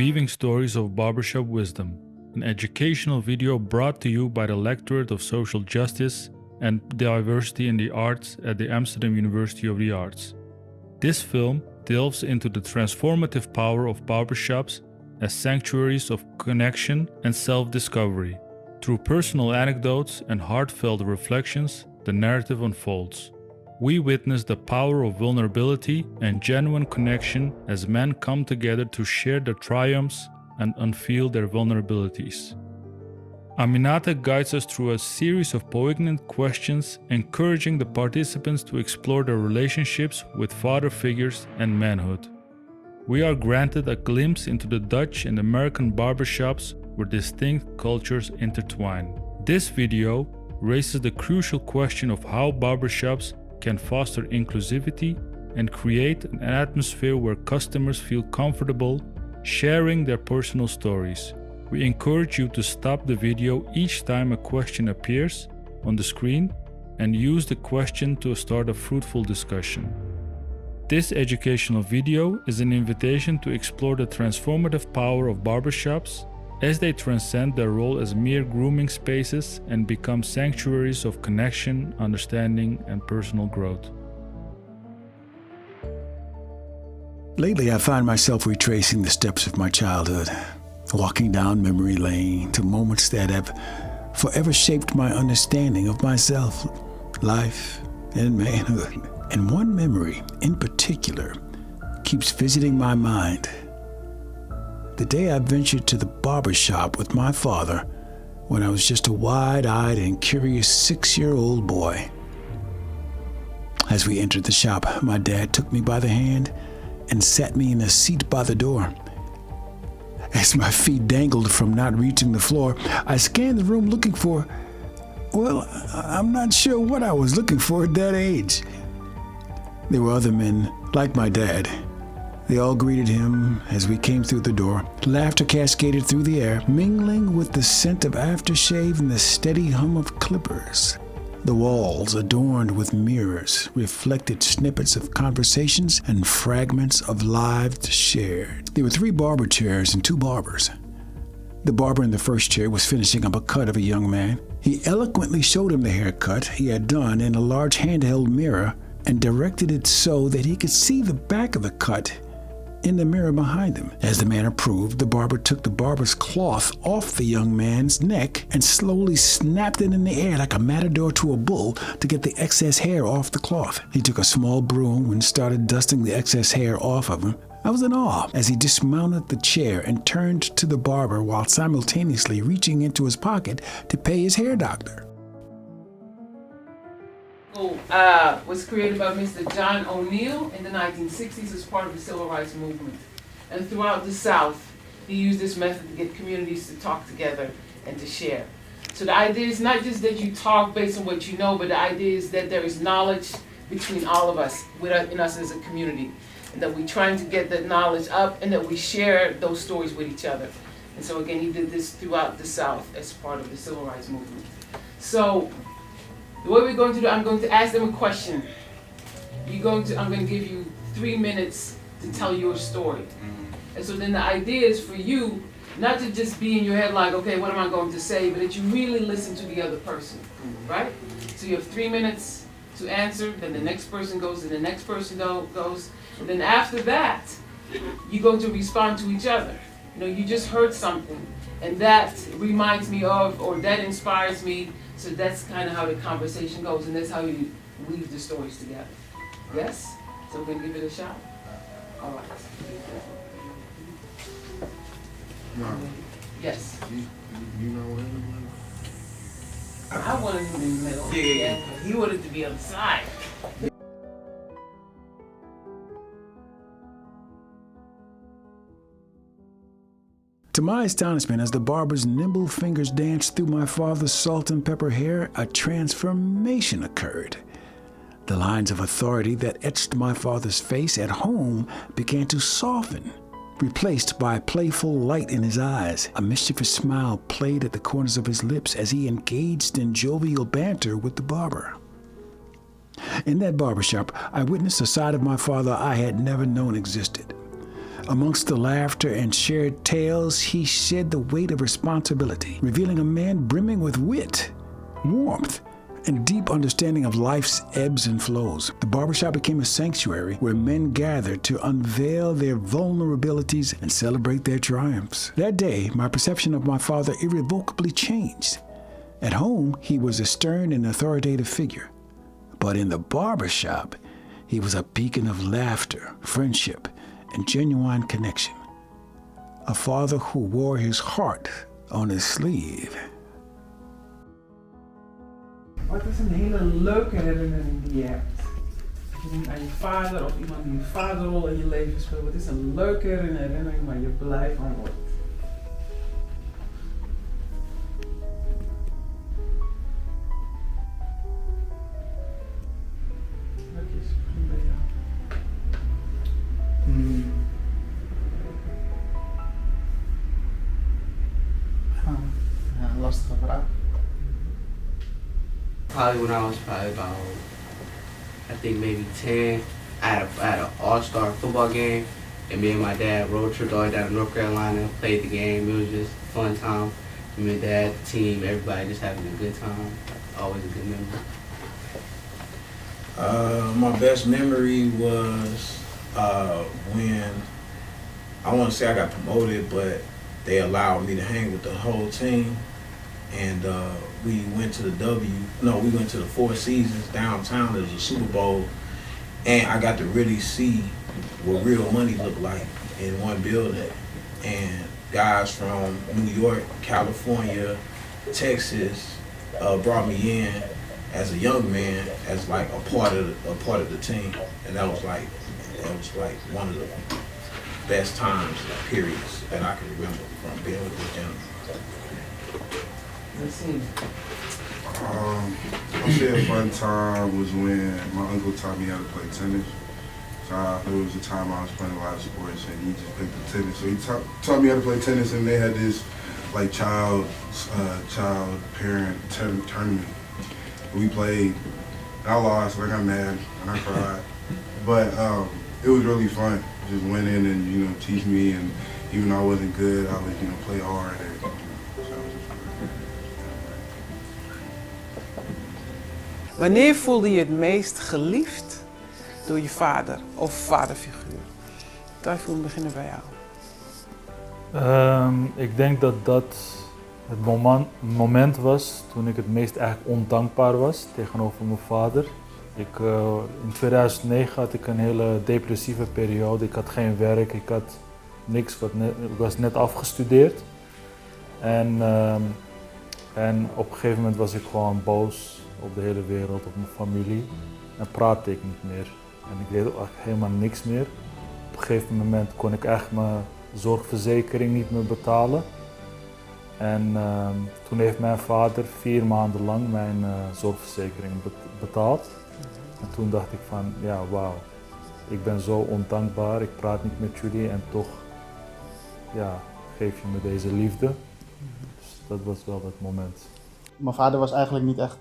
Weaving Stories of Barbershop Wisdom, an educational video brought to you by the Lectorate of Social Justice and Diversity in the Arts at the Amsterdam University of the Arts. This film delves into the transformative power of barbershops as sanctuaries of connection and self-discovery. Through personal anecdotes and heartfelt reflections, the narrative unfolds. We witness the power of vulnerability and genuine connection as men come together to share their triumphs and unveil their vulnerabilities. Aminata guides us through a series of poignant questions, encouraging the participants to explore their relationships with father figures and manhood. We are granted a glimpse into the Dutch and American barbershops where distinct cultures intertwine. This video raises the crucial question of how barbershops can foster inclusivity and create an atmosphere where customers feel comfortable sharing their personal stories. We encourage you to stop the video each time a question appears on the screen and use the question to start a fruitful discussion. This educational video is an invitation to explore the transformative power of barbershops as they transcend their role as mere grooming spaces and become sanctuaries of connection, understanding, and personal growth. Lately, I find myself retracing the steps of my childhood, walking down memory lane to moments that have forever shaped my understanding of myself, life, and manhood. And one memory in particular keeps visiting my mind. The day I ventured to the barbershop with my father when I was just a wide-eyed and curious 6-year-old boy. As we entered the shop, my dad took me by the hand and sat me in a seat by the door. As my feet dangled from not reaching the floor, I scanned the room looking for, well, I'm not sure what I was looking for at that age. There were other men like my dad. They all greeted him as we came through the door. Laughter cascaded through the air, mingling with the scent of aftershave and the steady hum of clippers. The walls, adorned with mirrors, reflected snippets of conversations and fragments of lives shared. There were 3 barber chairs and 2 barbers. The barber in the first chair was finishing up a cut of a young man. He eloquently showed him the haircut he had done in a large handheld mirror and directed it so that he could see the back of the cut in the mirror behind him. As the man approved, the barber took the barber's cloth off the young man's neck and slowly snapped it in the air like a matador to a bull to get the excess hair off the cloth. He took a small broom and started dusting the excess hair off of him. I was in awe as he dismounted the chair and turned to the barber while simultaneously reaching into his pocket to pay his hair doctor. Was created by Mr. John O'Neill in the 1960s as part of the Civil Rights Movement. And throughout the South, he used this method to get communities to talk together and to share. So the idea is not just that you talk based on what you know, but the idea is that there is knowledge between all of us, in us as a community, and that we're trying to get that knowledge up and that we share those stories with each other. And so again, he did this throughout the South as part of the Civil Rights Movement. So the way we're going to do, I'm going to ask them a question. I'm going to give you 3 minutes to tell your story. And so then the idea is for you not to just be in your head like, okay, what am I going to say, but that you really listen to the other person, right? So you have 3 minutes to answer, then the next person goes, and the next person goes, and then after that, you're going to respond to each other. You know, you just heard something, and that reminds me of, or that inspires me. So that's kind of how the conversation goes, and that's how you weave the stories together. Yes? So we're going to give it a shot? All right. Yes? You know him? I wanted him in the middle. Yeah. He wanted to be on the side. To my astonishment, as the barber's nimble fingers danced through my father's salt and pepper hair, a transformation occurred. The lines of authority that etched my father's face at home began to soften, replaced by a playful light in his eyes. A mischievous smile played at the corners of his lips as he engaged in jovial banter with the barber. In that barbershop, I witnessed a side of my father I had never known existed. Amongst the laughter and shared tales, he shed the weight of responsibility, revealing a man brimming with wit, warmth, and deep understanding of life's ebbs and flows. The barbershop became a sanctuary where men gathered to unveil their vulnerabilities and celebrate their triumphs. That day, my perception of my father irrevocably changed. At home, he was a stern and authoritative figure. But in the barbershop, he was a beacon of laughter, friendship, and genuine connection. A father who wore his heart on his sleeve. Wat is een hele leuke herinnering die je hebt? Als je denkt aan je vader of iemand die een vaderrol in je leven speelt, wat is een leuke herinnering waar je blij van wordt? Leukjes, begin bij jou. Ja, lastige vraag. Probably when I was probably about, I think maybe 10, I had an all-star football game, and me and my dad road tripped all the way down to North Carolina, played the game. It was just a fun time. Me and dad, the team, everybody just having a good time. Always a good memory. My best memory was when, I want to say I got promoted, but they allowed me to hang with the whole team. And we went to we went to the Four Seasons downtown. There was a Super Bowl, and I got to really see what real money looked like in one building. And guys from New York, California, Texas brought me in as a young man as like a part of the team, and that was like one of the best times, periods that I can remember from being with this gentleman. I'll say a fun time was when my uncle taught me how to play tennis. So there was a time I was playing a lot of sports and he just picked up tennis. So he taught me how to play tennis, and they had this like child parent tournament. We played. I lost, and I got mad and I cried. But it was really fun. Just went in and teach me, and even though I wasn't good, I would play hard. And, Wanneer voelde je het meest geliefd door je vader of vaderfiguur? Daar wil ik beginnen bij jou. Ik denk dat dat het moment was toen ik het meest eigenlijk ondankbaar was tegenover mijn vader. In 2009 had ik een hele depressieve periode. Ik had geen werk, ik had niks, ik was net afgestudeerd. En op een gegeven moment was ik gewoon boos op de hele wereld, op mijn familie. En praatte ik niet meer. En ik deed eigenlijk helemaal niks meer. Op een gegeven moment kon ik echt mijn zorgverzekering niet meer betalen. En toen heeft mijn vader 4 maanden lang mijn zorgverzekering betaald. En toen dacht ik van, ja wauw, ik ben zo ondankbaar, ik praat niet met jullie en toch geef je me deze liefde. Dus dat was wel het moment. Mijn vader was eigenlijk niet echt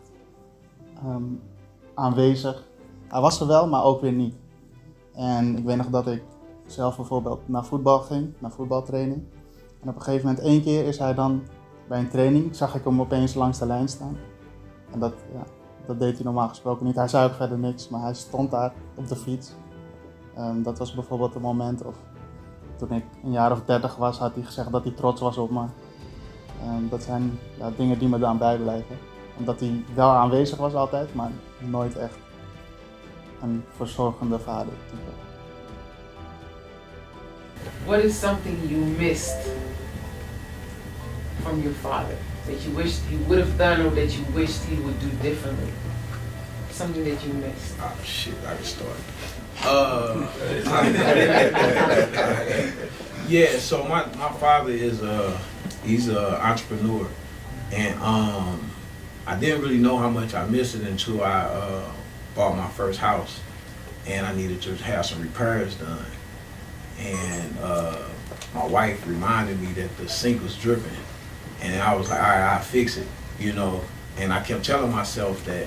aanwezig. Hij was er wel, maar ook weer niet. En ik weet nog dat ik zelf bijvoorbeeld naar voetbal ging, naar voetbaltraining. En op een gegeven moment 1 keer is hij dan bij een training, zag ik hem opeens langs de lijn staan. En dat deed hij normaal gesproken niet. Hij zei ook verder niks, maar hij stond daar op de fiets. Dat was bijvoorbeeld een moment, of toen ik een jaar of 30 was, had hij gezegd dat hij trots was op me. Dat zijn dingen die me dan bijblijven. Omdat hij wel aanwezig was altijd, maar nooit echt een verzorgende vader type. What is something you missed from your father that you wished he would have done or that you wished he would do differently? Something that you missed. Oh shit, I can start. Yeah, so my father is he's an entrepreneur, and I didn't really know how much I missed it until I bought my first house, and I needed to have some repairs done. And my wife reminded me that the sink was dripping, and I was like, all right, I'll fix it, And I kept telling myself that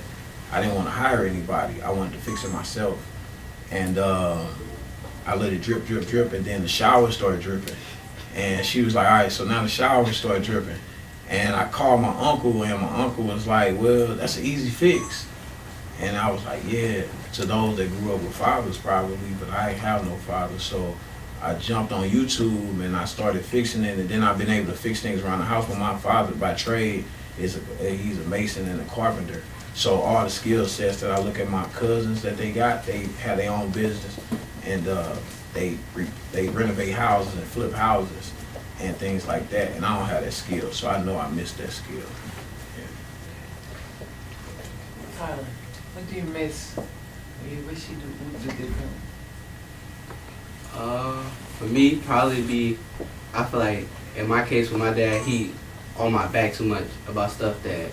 I didn't want to hire anybody. I wanted to fix it myself. And I let it drip, drip, drip, and then the shower started dripping. And she was like, all right, so now the shower started dripping. And I called my uncle, and my uncle was like, well, that's an easy fix. And I was like, yeah, to those that grew up with fathers probably, but I ain't have no father. So I jumped on YouTube and I started fixing it, and then I've been able to fix things around the house. But my father, by trade, he's a mason and a carpenter. So all the skill sets that I look at my cousins that they got, they have their own business, and they renovate houses and flip houses and things like that. And I don't have that skill, so I know I missed that skill. Yeah. Tyler, what do you miss? Or you wish you would do differently? For me, probably be, I feel like in my case with my dad, he on my back too much about stuff that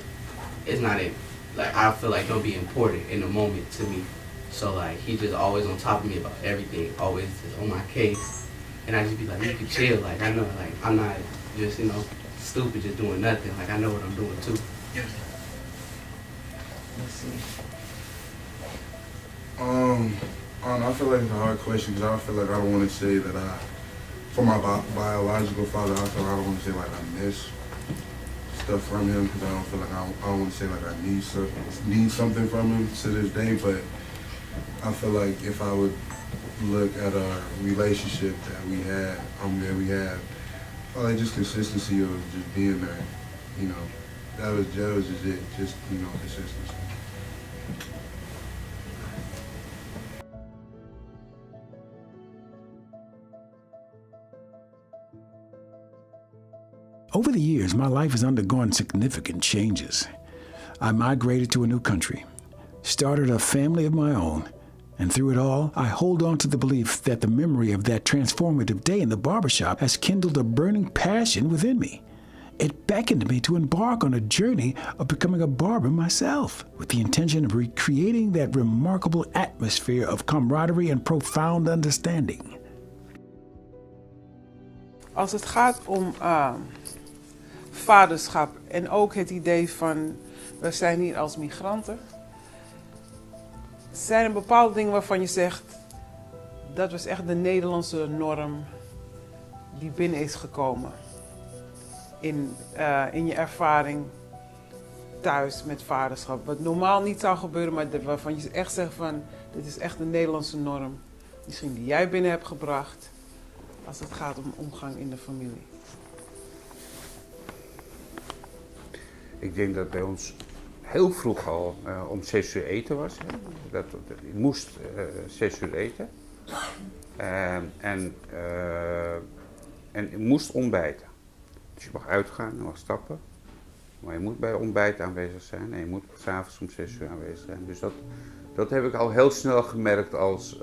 it's not in, like I feel like don't be important in the moment to me. So like he just always on top of me about everything, always just on my case. And I just be like, you can chill, like I know, like I'm not just, you know, stupid just doing nothing, like I know what I'm doing too. Let's see. I feel like it's a hard question because I feel like I don't want to say that for my biological father, I feel like I don't want to say like I miss stuff from him because I don't feel like I don't want to say like I need something from him to this day. But I feel like if I would look at our relationship that we had, like just consistency of just being there, you know, that was just it, just, you know, consistency. Over the years, my life has undergone significant changes. I migrated to a new country, started a family of my own, and through it all, I hold on to the belief that the memory of that transformative day in the barbershop has kindled a burning passion within me. It beckoned me to embark on a journey of becoming a barber myself, with the intention of recreating that remarkable atmosphere of camaraderie and profound understanding. Als het gaat om vaderschap en ook het idee van we zijn hier als migranten, zijn er bepaalde dingen waarvan je zegt dat was echt de Nederlandse norm die binnen is gekomen in je ervaring thuis met vaderschap. Wat normaal niet zou gebeuren, maar waarvan je echt zegt van dit is echt de Nederlandse norm. Misschien die jij binnen hebt gebracht als het gaat om omgang in de familie. Ik denk dat bij ons heel vroeg al om 6 uur eten was. Hè. Je moest 6 uur eten. En je moest ontbijten. Dus je mag uitgaan, je mag stappen. Maar je moet bij ontbijt aanwezig zijn. En je moet 's avonds om 6 uur aanwezig zijn. Dus dat heb ik al heel snel gemerkt als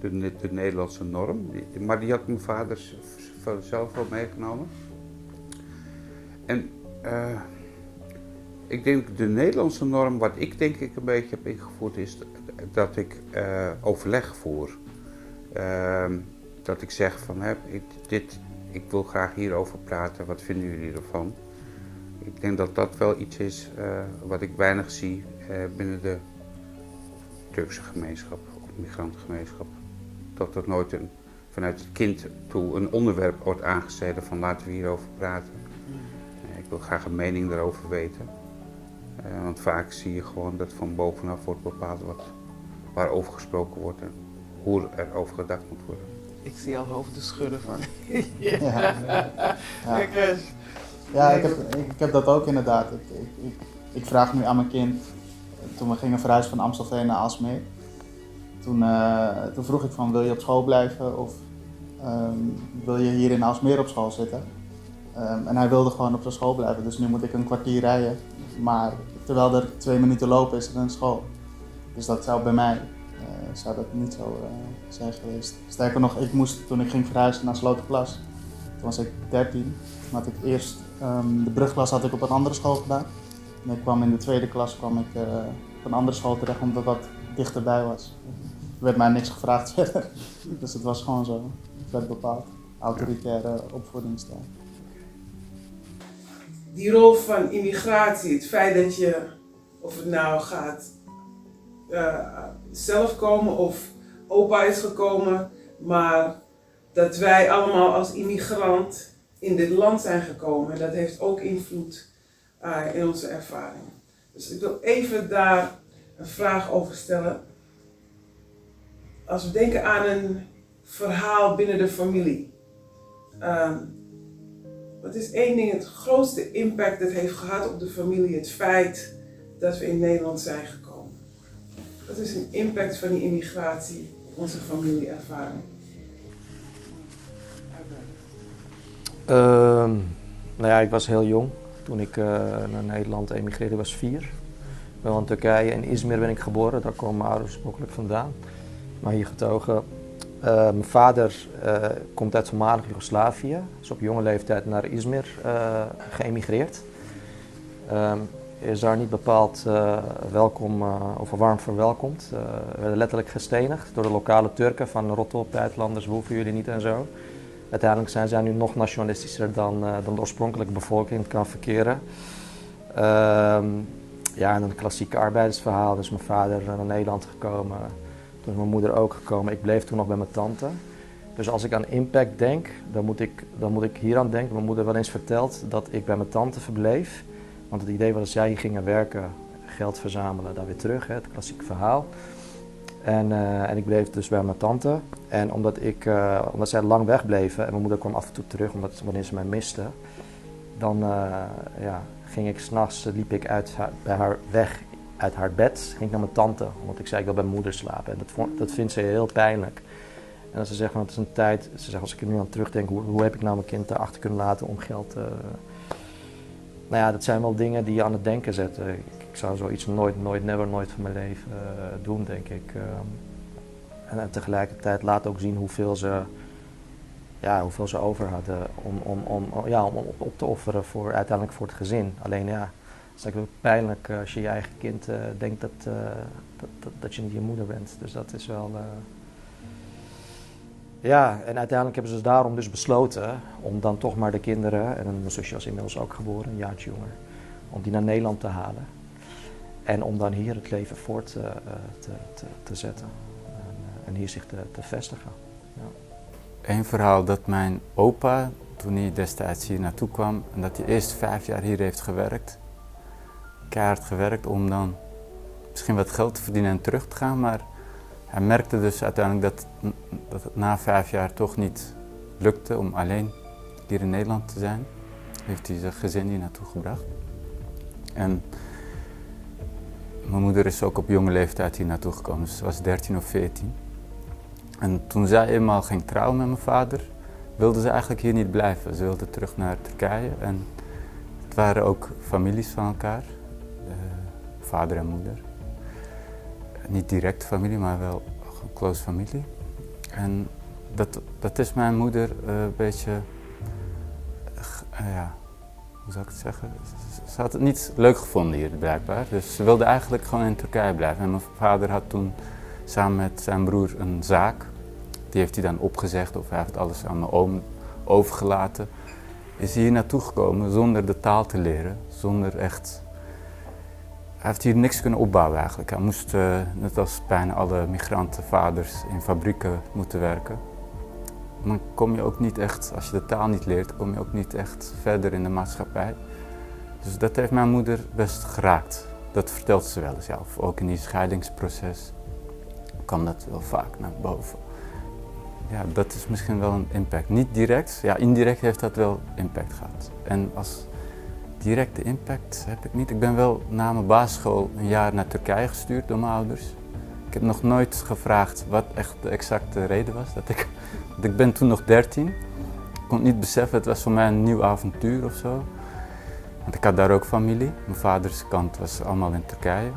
de Nederlandse norm. Maar die had mijn vader zelf wel meegenomen. En ik denk de Nederlandse norm, wat ik denk ik een beetje heb ingevoerd, is dat ik overleg voer. Dat ik zeg van, ik wil graag hierover praten, wat vinden jullie ervan? Ik denk dat dat wel iets is wat ik weinig zie binnen de Turkse gemeenschap of migrantengemeenschap. Dat er nooit vanuit het kind toe een onderwerp wordt aangesneden van laten we hierover praten. Ik wil graag een mening daarover weten. Want vaak zie je gewoon dat van bovenaf wordt bepaald waarover gesproken wordt en hoe er over gedacht moet worden. Ik zie al hoofden schudden van. Ik heb dat ook inderdaad. Ik vraag nu aan mijn kind, toen we gingen verhuizen van Amstelveen naar Aalsmeer. Toen vroeg ik van wil je op school blijven of wil je hier in Aalsmeer op school zitten? En hij wilde gewoon op zijn school blijven, dus nu moet ik een kwartier rijden. Maar terwijl er 2 minuten lopen is er een school. Dus dat zou bij mij zou dat niet zo zijn geweest. Sterker nog, toen ik ging verhuizen naar Sloterplas, toen was ik 13. Toen had ik eerst de brugklas had ik op een andere school gedaan. En ik kwam in de 2e klas op een andere school terecht omdat dat dichterbij was. Er werd mij niks gevraagd verder. Dus het was gewoon zo. Het werd bepaald. Autoritaire opvoedingsstijl. Die rol van immigratie, het feit dat je, of het nou gaat zelf komen of opa is gekomen, maar dat wij allemaal als immigrant in dit land zijn gekomen. En dat heeft ook invloed in onze ervaring. Dus ik wil even daar een vraag over stellen. Als we denken aan een verhaal binnen de familie. Wat is één ding, het grootste impact dat heeft gehad op de familie, het feit dat we in Nederland zijn gekomen? Wat is een impact van die immigratie op onze familieervaring? Nou ja, ik was heel jong toen ik naar Nederland emigreerde. Ik was 4. Ik ben in Turkije, in Izmir ben ik geboren, daar komen mijn ouders oorspronkelijk vandaan. Maar hier getogen. Mijn vader komt uit voormalig Joegoslavië, is op jonge leeftijd naar Izmir geëmigreerd. Is daar niet bepaald welkom of warm verwelkomd. We werden letterlijk gestenigd door de lokale Turken van rot op, buitenlanders, we hoeven jullie niet en zo. Uiteindelijk zijn zij nu nog nationalistischer dan de oorspronkelijke bevolking. Het kan verkeren. Ja, en een klassieke arbeidersverhaal. Dus mijn vader naar Nederland gekomen. Toen is mijn moeder ook gekomen. Ik bleef toen nog bij mijn tante. Dus als ik aan impact denk, dan moet ik hier aan denken. Mijn moeder wel eens verteld dat ik bij mijn tante verbleef. Want het idee was dat zij hier gingen werken, geld verzamelen, daar weer terug. Hè, het klassieke verhaal. En ik bleef dus bij mijn tante. En omdat zij lang wegbleven en mijn moeder kwam af en toe terug wanneer ze mij miste, dan ging ik 's nachts, liep ik bij haar weg uit haar bed, ging ik naar mijn tante, want ik zei ik wil bij mijn moeder slapen. En dat vindt ze heel pijnlijk. En ze zegt, het is een tijd, ze zegt als ik er nu aan terugdenk, hoe heb ik nou mijn kind achter kunnen laten om geld te... Nou ja, dat zijn wel dingen die je aan het denken zetten. Ik zou zoiets nooit van mijn leven doen, denk ik. En tegelijkertijd laat ook zien hoeveel ze over hadden om op te offeren uiteindelijk voor het gezin. Alleen ja, het is eigenlijk pijnlijk als je je eigen kind denkt dat je niet je moeder bent. Dus dat is wel... Ja, en uiteindelijk hebben ze daarom dus besloten om dan toch maar de kinderen, en mijn zusje was inmiddels ook geboren, een jaartje jonger, om die naar Nederland te halen. En om dan hier het leven voort te zetten en hier zich te vestigen. Ja. Een verhaal dat mijn opa, toen hij destijds hier naartoe kwam, en dat hij eerst 5 jaar hier heeft gewerkt, keihard gewerkt om dan misschien wat geld te verdienen en terug te gaan, maar hij merkte dus uiteindelijk dat het na 5 jaar toch niet lukte om alleen hier in Nederland te zijn. Heeft hij zijn gezin hier naartoe gebracht. En mijn moeder is ook op jonge leeftijd hier naartoe gekomen, dus ze was 13 of 14. En toen zij eenmaal ging trouwen met mijn vader, wilde ze eigenlijk hier niet blijven. Ze wilde terug naar Turkije en het waren ook families van elkaar, vader en moeder. Niet direct familie, maar wel een close familie. En dat is mijn moeder een beetje, hoe zou ik het zeggen? Ze had het niet leuk gevonden hier blijkbaar. Dus ze wilde eigenlijk gewoon in Turkije blijven. En mijn vader had toen samen met zijn broer een zaak. Die heeft hij dan opgezegd of hij heeft alles aan mijn oom overgelaten. Is hij hier naartoe gekomen zonder de taal te leren, zonder echt... Hij heeft hier niks kunnen opbouwen eigenlijk. Hij moest, net als bijna alle migrantenvaders, in fabrieken moeten werken. Dan kom je ook niet echt, als je de taal niet leert, kom je ook niet echt verder in de maatschappij. Dus dat heeft mijn moeder best geraakt. Dat vertelt ze wel eens zelf. Ook in die scheidingsproces kwam dat wel vaak naar boven. Ja, dat is misschien wel een impact. Niet direct, ja, indirect heeft dat wel impact gehad. En als directe impact heb ik niet. Ik ben wel na mijn basisschool een jaar naar Turkije gestuurd door mijn ouders. Ik heb nog nooit gevraagd wat echt de exacte reden was. Ik ben toen nog 13. Ik kon niet beseffen, het was voor mij een nieuw avontuur of zo. Want ik had daar ook familie. Mijn vaders kant was allemaal in Turkije.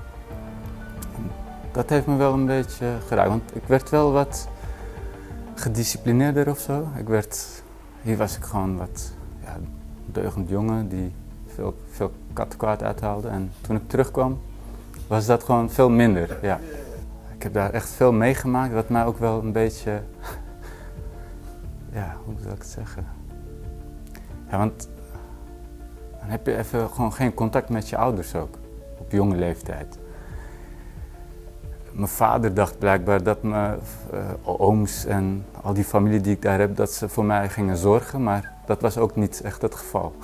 Dat heeft me wel een beetje geraakt, want ik werd wel wat gedisciplineerder of zo. Hier was ik gewoon wat deugend jongen die veel kattenkwaad uithaalde. En toen ik terugkwam, was dat gewoon veel minder. Ja. Ik heb daar echt veel meegemaakt, wat mij ook wel een beetje... Ja, hoe zou ik het zeggen? Ja, want dan heb je even gewoon geen contact met je ouders ook, op jonge leeftijd. Mijn vader dacht blijkbaar dat mijn ooms en al die familie die ik daar heb, dat ze voor mij gingen zorgen, maar dat was ook niet echt het geval.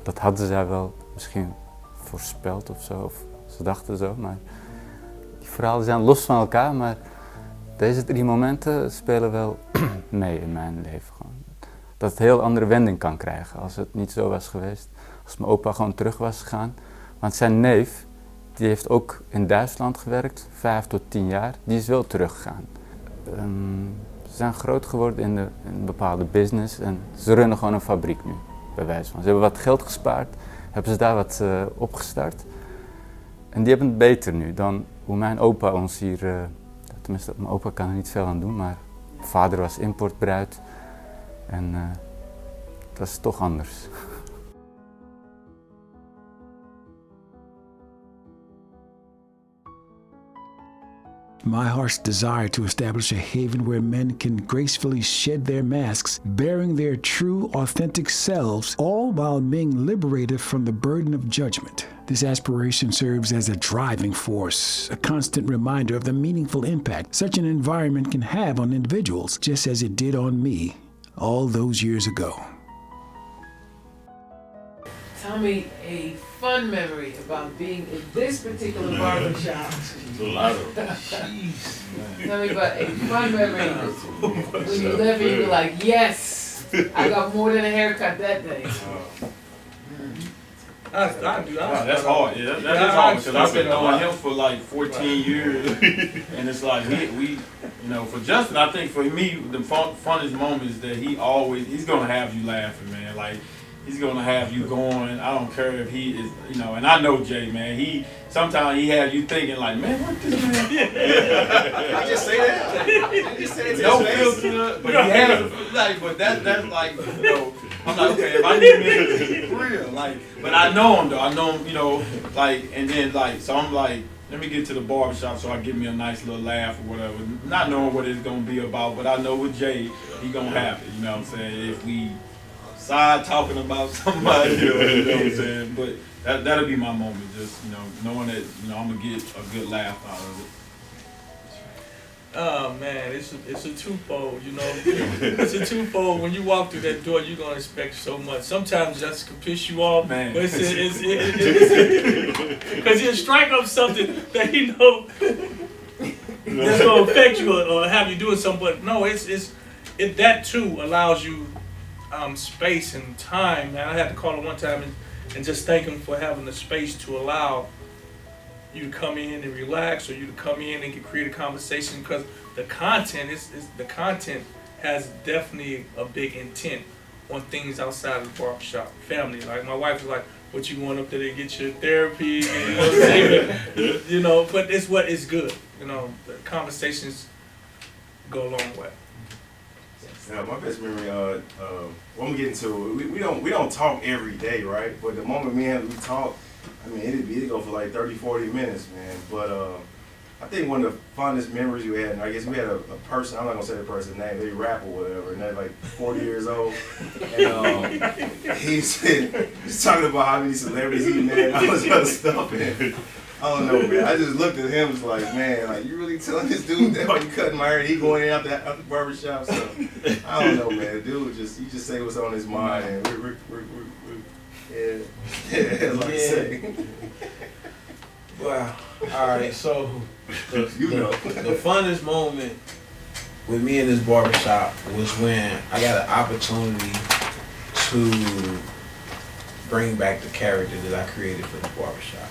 Dat hadden zij wel misschien voorspeld of zo, of ze dachten zo, maar die verhalen zijn los van elkaar, maar deze 3 momenten spelen wel mee in mijn leven. Gewoon. Dat het een heel andere wending kan krijgen als het niet zo was geweest, als mijn opa gewoon terug was gegaan. Want zijn neef, die heeft ook in Duitsland gewerkt, 5 tot 10 jaar, die is wel teruggegaan. Ze zijn groot geworden in een bepaalde business en ze runnen gewoon een fabriek nu, bij wijze van. Ze hebben wat geld gespaard, hebben ze daar wat opgestart. En die hebben het beter nu dan hoe mijn opa ons hier, tenminste mijn opa kan er niet veel aan doen, maar mijn vader was importbruid en dat is toch anders. My heart's desire to establish a haven where men can gracefully shed their masks, bearing their true, authentic selves, all while being liberated from the burden of judgment. This aspiration serves as a driving force, a constant reminder of the meaningful impact such an environment can have on individuals, just as it did on me all those years ago. Tell me a fun memory about being in this particular barbershop. Tell me about a fun memory when you left and you were like, yes, I got more than a haircut that day. That's hard. Yeah, that is hard because I've been knowing him for like 14 years, and it's like we, you know, for Justin, I think for me the funnest moment is that he's gonna have you laughing, man. Like he's gonna have you going. I don't care if he is, you know, and I know Jay, man. Sometimes he has you thinking like, man, what this man? I just say that. I just say that to No his face. filter, but he has like, but that's like, you know. I'm like, okay, if I need him for real, like, but I know him though. I know him, you know, like, and then like, so I'm like, let me get to the barbershop so I give me a nice little laugh or whatever. Not knowing what it's gonna be about, but I know with Jay, he gonna have it. You know what I'm saying? If we side talking about somebody, you know what I'm saying? But that'll be my moment, just knowing that I'm gonna get a good laugh out of it. Oh man, it's a twofold, you know. It's a twofold. When you walk through that door, you're gonna expect so much. Sometimes that can piss you off, man. But because he'll strike up something that he know that's gonna affect you or have you doing something. But no, that too allows you space and time. Man, I had to call him one time and just thank him for having the space to allow you to come in and relax, or you to come in and create a conversation, because the content has definitely a big intent on things outside of the barbershop family. Like my wife is like, "What you going up there to get your therapy?" You know what I'm saying? You know, but it's what is good. You know, the conversations go a long way. My best memory, when we get into it, we don't talk every day, right? But the moment we talk, I mean, it'd go for like 30, 40 minutes, man. But I think one of the fondest memories we had, and I guess we had a person, I'm not gonna say the person's name, they rap or whatever, and they're like 40 years old. And he's talking about how many celebrities he met and all this other stuff. And I don't know, man. I just looked at him, was like, man, like, you really telling this dude that while you cutting my hair and he going in out the barbershop? So I don't know, man. Dude, he just say what's on his mind, and we're yeah, like I say. Wow. All right. So the funnest moment with me in this barbershop was when I got an opportunity to bring back the character that I created for the barbershop.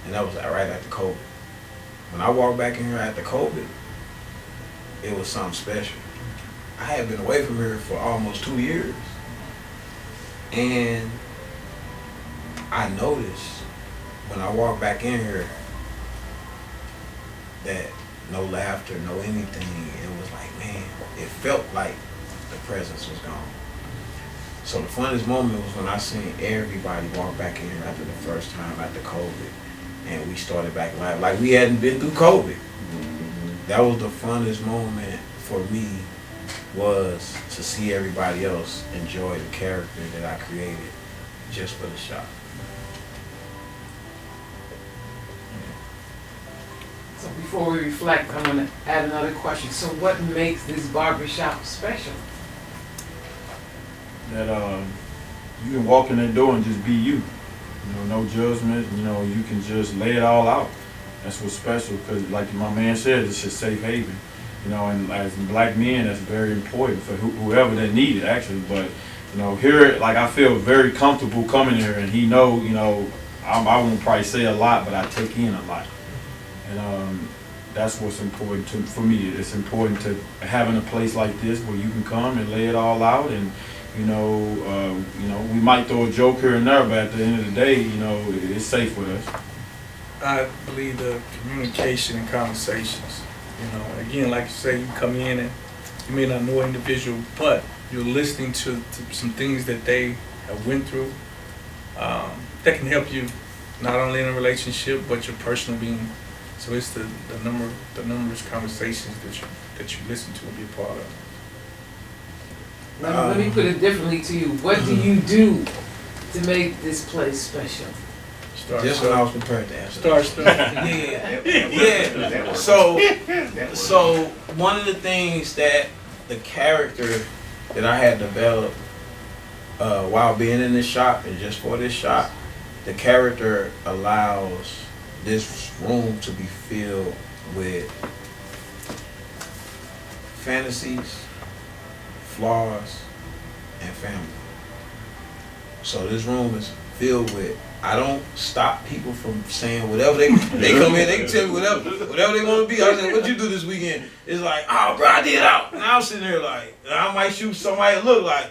And that was right after COVID. When I walked back in here after COVID, it was something special. I had been away from here for almost 2 years. And I noticed when I walked back in here that no laughter, no anything. It was like, man, it felt like the presence was gone. So the funnest moment was when I seen everybody walk back in here after the first time after COVID, and we started back live like we hadn't been through COVID. That was the funnest moment for me, was to see everybody else enjoy the character that I created just for the shop. before we reflect, I'm gonna add another question. So what makes this barbershop special? That you can walk in that door and just be you. You know, no judgment. You know, you can just lay it all out. That's what's special, because like my man said, it's a safe haven. You know, and as black men, that's very important for whoever that need it, actually. But you know, here, like I feel very comfortable coming here, and he know, you know, I won't probably say a lot, but I take in a lot, and that's what's important for me. It's important to having a place like this where you can come and lay it all out, and you know, we might throw a joke here and there, but at the end of the day, you know, it's safe with us. I believe the communication and conversations. You know, again, like you say, you come in and you may not know an individual, but you're listening to some things that they have went through that can help you not only in a relationship but your personal being. So it's the numerous conversations that you listen to and be a part of. Let me put it differently to you. What do you do to make this place special? Just when I was prepared to answer. Yeah. So one of the things that the character that I had developed while being in this shop and just for this shop, the character allows this room to be filled with fantasies, flaws, and family. So this room is filled with, I don't stop people from saying whatever they come in, they can tell me whatever they want to be. I say, what'd you do this weekend? It's like, oh bro, I did out. And I'm sitting there like, I might shoot somebody that look like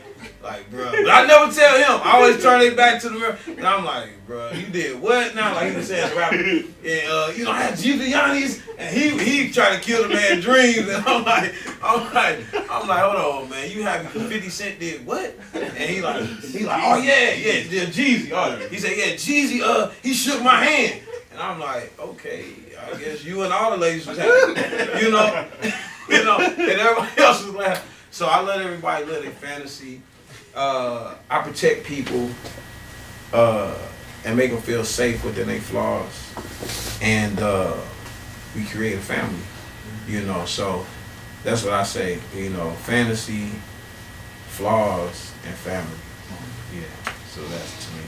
bro. But I never tell him. I always turn it back to the mirror. And I'm like, bro, you did what now? Like he was saying, rapper. And you know, I had Giuliani's and he tried to kill the man's dreams. And I'm like, hold on, man. You having 50 Cent did what? And he like, oh yeah, Jeezy. Oh, he said, yeah, Jeezy, he shook my hand. And I'm like, okay, I guess you and all the ladies was happy. you know, and everybody else was laughing. So I let everybody live their fantasy. I protect people and make them feel safe within their flaws, and we create a family. You know, so that's what I say. You know, fantasy, flaws, and family. Yeah. So that's to me.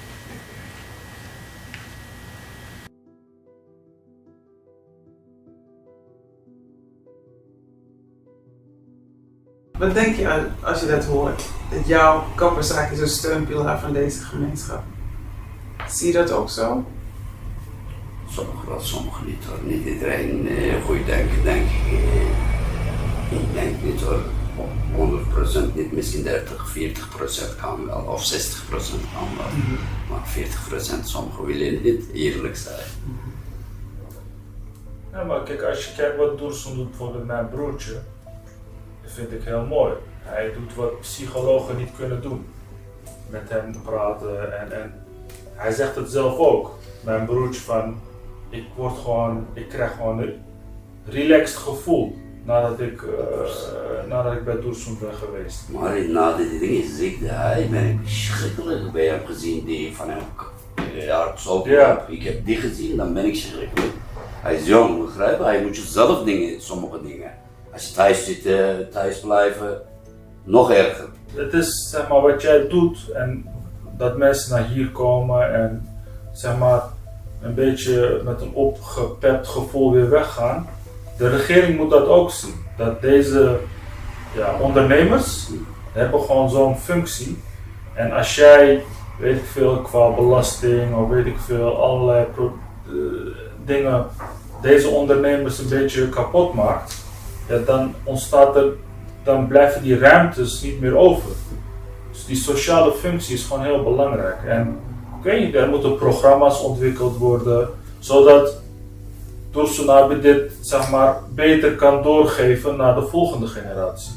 Wat denk je als je dat hoort? Dat jouw kapperszaak is een steunpilaar van deze gemeenschap. Zie je dat ook zo? Sommigen wel, sommigen niet hoor. Niet iedereen goed denken, denk ik. Ik denk niet hoor. 100% niet, misschien 30-40% kan wel, of 60% kan wel. Maar 40% sommigen willen niet eerlijk zijn. Ja, maar kijk, als je kijkt wat Dursun doet voor mijn broertje, dat vind ik heel mooi. Hij doet wat psychologen niet kunnen doen. Met hem praten en hij zegt het zelf ook. Mijn broertje van, ik krijg gewoon een relaxed gevoel nadat ik bij Dursun ben geweest. Maar na die dingen zegt hij, ben ik schrikkelijk bij hem gezien die van hem arts ook. Ja. Ik heb die gezien, dan ben ik schrikkelijk. Hij is jong, begrijp je? Hij moet je zelf dingen, sommige dingen. Als je thuis zit, thuis blijven, nog erger. Het is zeg maar wat jij doet en dat mensen naar hier komen en zeg maar een beetje met een opgepept gevoel weer weggaan. De regering moet dat ook zien. Dat deze ondernemers hebben gewoon zo'n functie. En als jij, weet ik veel, qua belasting of weet ik veel, allerlei dingen deze ondernemers een beetje kapot maakt, dan blijven die ruimtes niet meer over. Dus die sociale functie is gewoon heel belangrijk. En er moeten programma's ontwikkeld worden, zodat Dursun dit zeg maar beter kan doorgeven naar de volgende generatie.